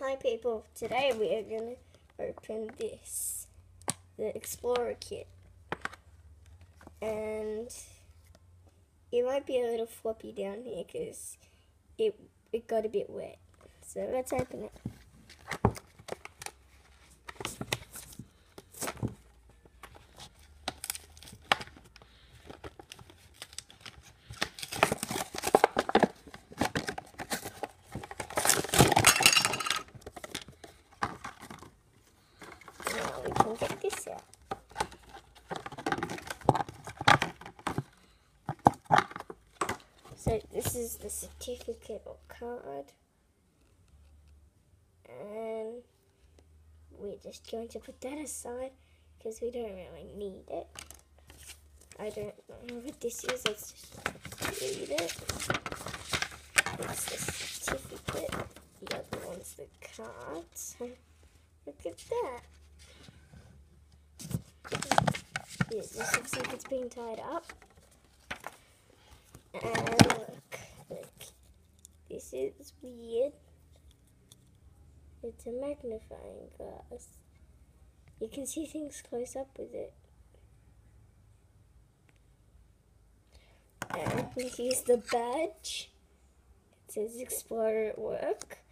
Hi people, today we are going to open this, the Explorer kit, and it might be a little floppy down here because it got a bit wet, so let's open it. Now we can get this out. So this is the certificate or card, and we're just going to put that aside because we don't really need it. I don't know what this is, let's just read it. It's the certificate, the other one's the card, so look at that. This looks like it's being tied up. And look, this is weird. It's a magnifying glass. You can see things close up with it. And here's the badge. It says Explorer at Work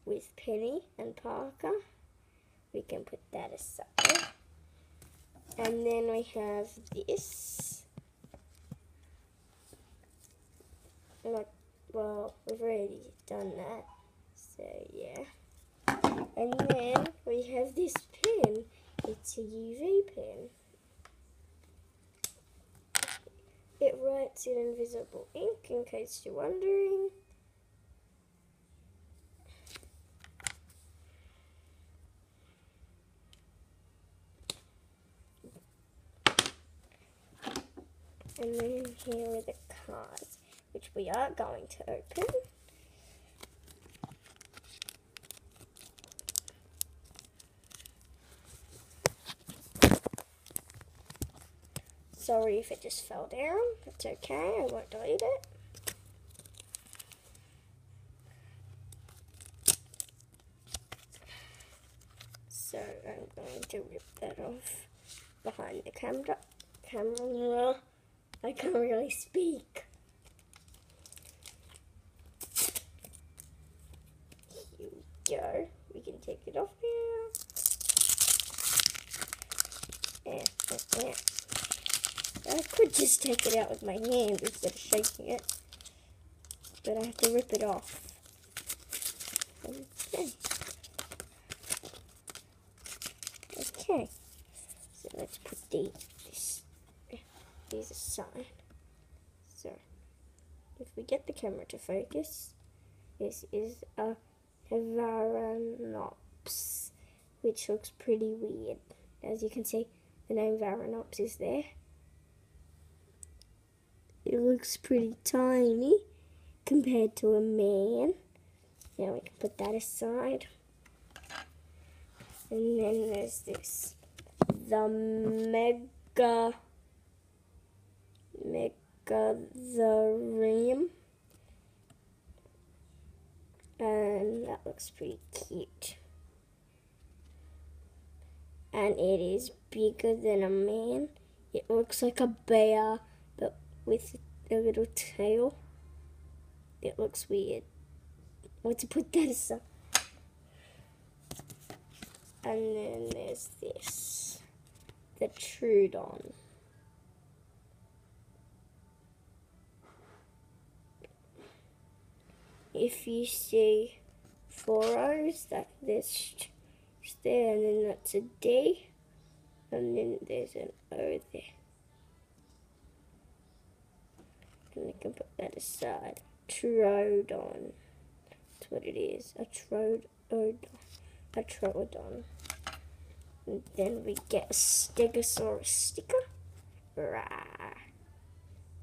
with Penny and Parker. We can put that aside. And then we have this. Well, we've already done that, so yeah. And then we have this pen. It's a UV pen. It writes in invisible ink, in case you're wondering. And then here are the cards, which we are going to open. Sorry if it just fell down, that's okay, I won't delete it. So I'm going to rip that off behind the camera. I can't really speak. Here we go. We can take it off now. I could just take it out with my hand instead of shaking it, but I have to rip it off. Okay. So let's put these aside. So, if we get the camera to focus, this is a Varanops, which looks pretty weird. As you can see, the name Varanops is there. It looks pretty tiny compared to a man. Now we can put that aside. And then there's this, the Megatherium, and that looks pretty cute. And it is bigger than a man. It looks like a bear, but with a little tail. It looks weird. Let's put that aside. And then there's this, the Trudon. If you see 4 O's, there's there, and then that's a D, and then there's an O there. And we can put that aside. Troodon. That's what it is. A Troodon. And then we get a Stegosaurus sticker. Rah.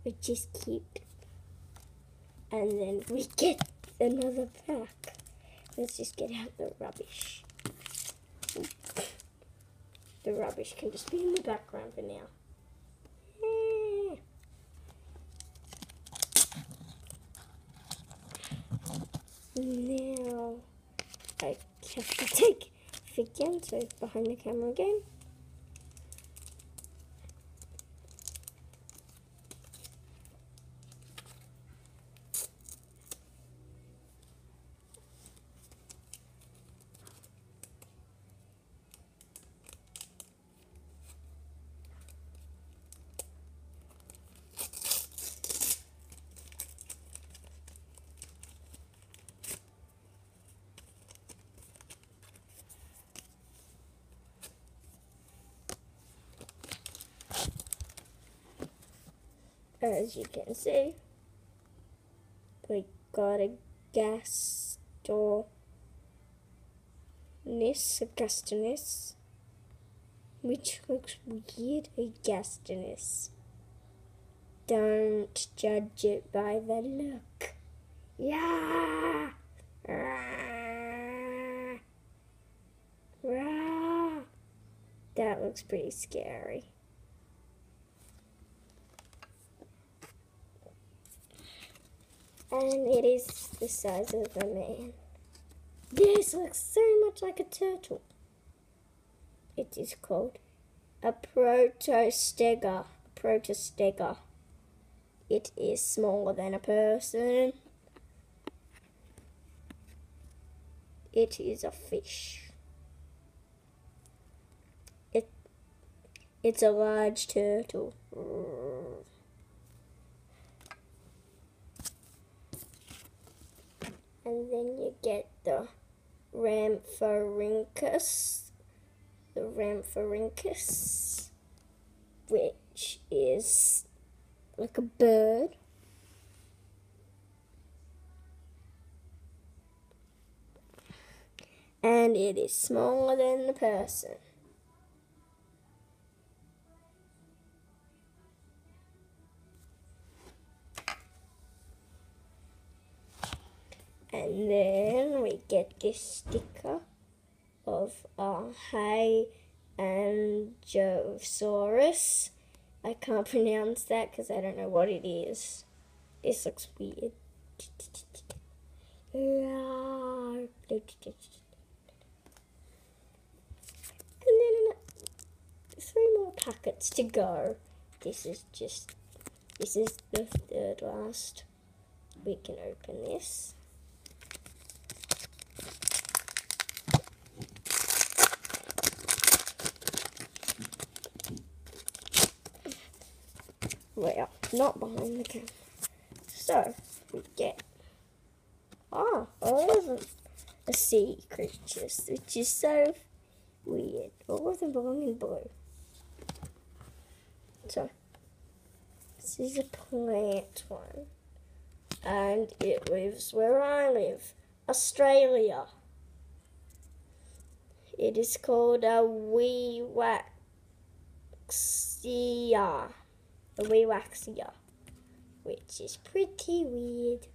Which is cute. And then we get another pack. Let's just get out the rubbish. The rubbish can just be in the background for now. Now I have to take again, so behind the camera again. As you can see, we got a Gastonus, which looks weird, a Gastonus. Don't judge it by the look. Yeah! Rah! Rah! That looks pretty scary. And it is the size of a man. This looks so much like a turtle. It is called a protostega. It is smaller than a person. It is a fish. It's a large turtle. And then you get the Rhamphorhynchus, which is like a bird. And it is smaller than the person. And then we get this sticker of a Angylosaurus. I can't pronounce that because I don't know what it is. This looks weird. And then 3 more packets to go. This is the third last. We can open this. Well, not behind the camera. So, we get all of them are sea creatures, which is so weird. All of them belong in blue. So, this is a plant one. And it lives where I live, Australia. It is called a Weewaxia. Which is pretty weird,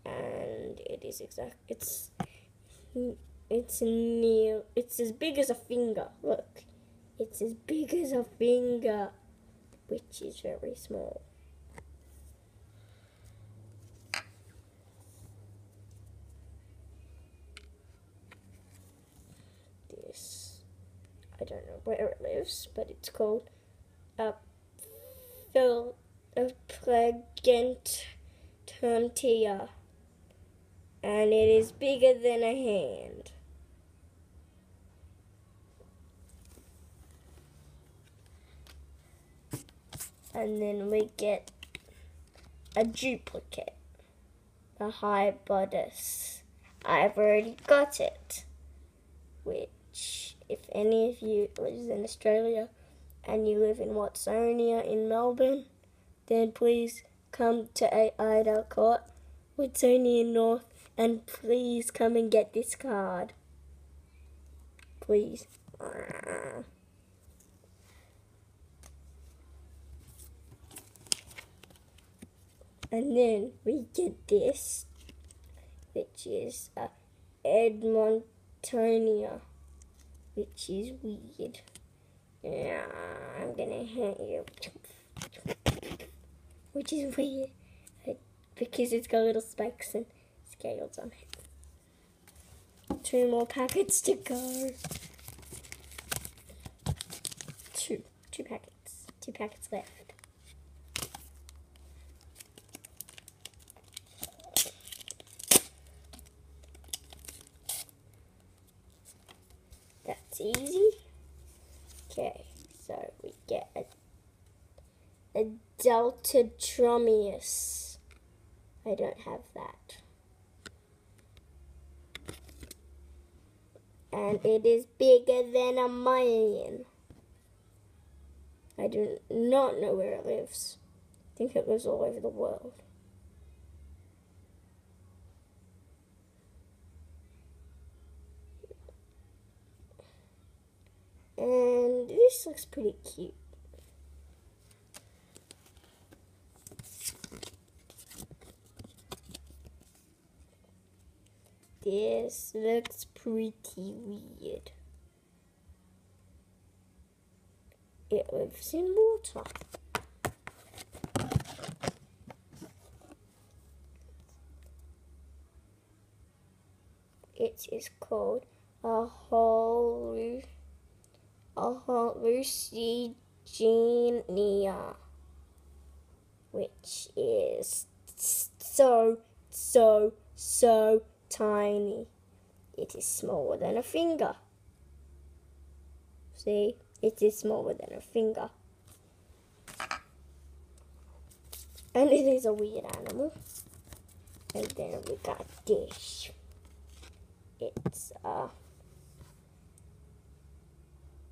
and it's as big as a finger. Look, it's as big as a finger, which is very small. This, I don't know where it lives, but it's called a Plagentia, and it is bigger than a hand. And then we get a duplicate, a Hybodus. I've already got it, which, if any of you live in Australia and you live in Watsonia in Melbourne, then please come to Ida Court, Watsonia North, and please come and get this card. Please. And then we get this, which is a Edmontonia, which is weird. Yeah, I'm gonna hit you. Which is weird because it's got little spikes and scales on it. 2 more packets to go. Two packets. 2 packets left. That's easy. Okay, so we get a Delta Dromius. I don't have that. And it is bigger than a million. I do not know where it lives. I think it lives all over the world. And this looks pretty cute. This looks pretty weird. It lives in water. It is called a hallucigenia, which is so tiny. It is smaller than a finger. See, it is smaller than a finger. And it is a weird animal. And then we got this. It's a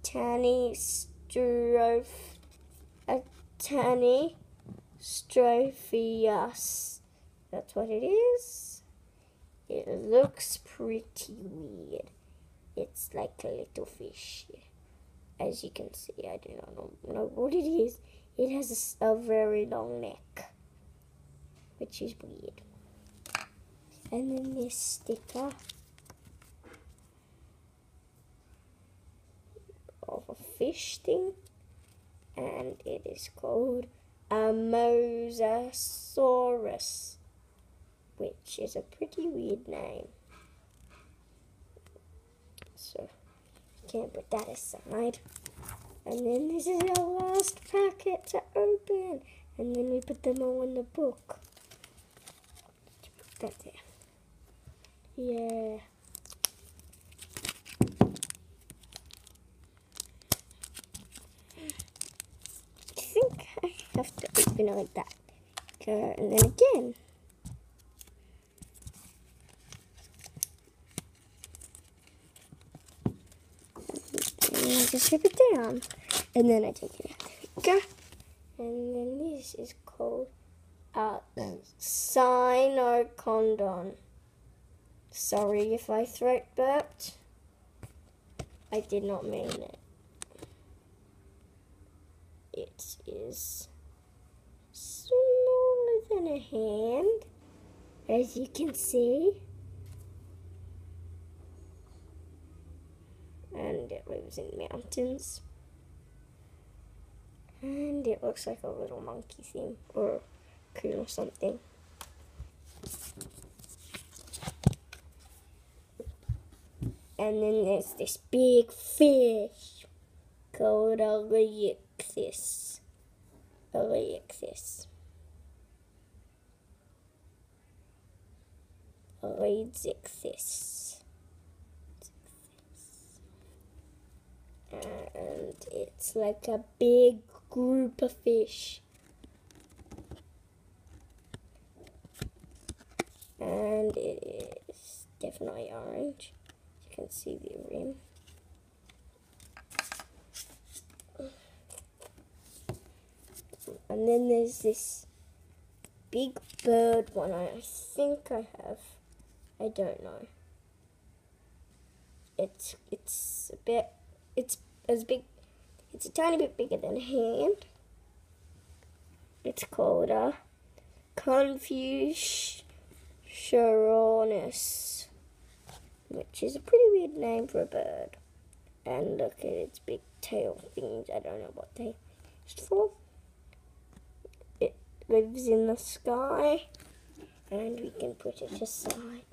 Tanny Strophius. That's what it is. It looks pretty weird. It's like a little fish. As you can see, I do not know what it is. It has a very long neck, which is weird. And then this sticker of a fish thing, and it is called a Mosasaurus, which is a pretty weird name. So can't put that aside. And then this is our last packet to open, and then we put them all in the book. Put that there. Yeah. I think I have to open it like that. Okay, and then again. And I just rip it down. And then I take it out. There we go. And then this is called Cynocondon. Sorry if I throat burped. I did not mean it. It is smaller than a hand, as you can see. And it lives in mountains. And it looks like a little monkey thing, or a coon or something. And then there's this big fish called a Aleixis. And it's like a big group of fish. And it is definitely orange. You can see the rim. And then there's this big bird one. I think I have. I don't know. It's a tiny bit bigger than a hand. It's called a Confucianus, which is a pretty weird name for a bird. And look at its big tail things. I don't know what they used for. It lives in the sky, and we can put it aside.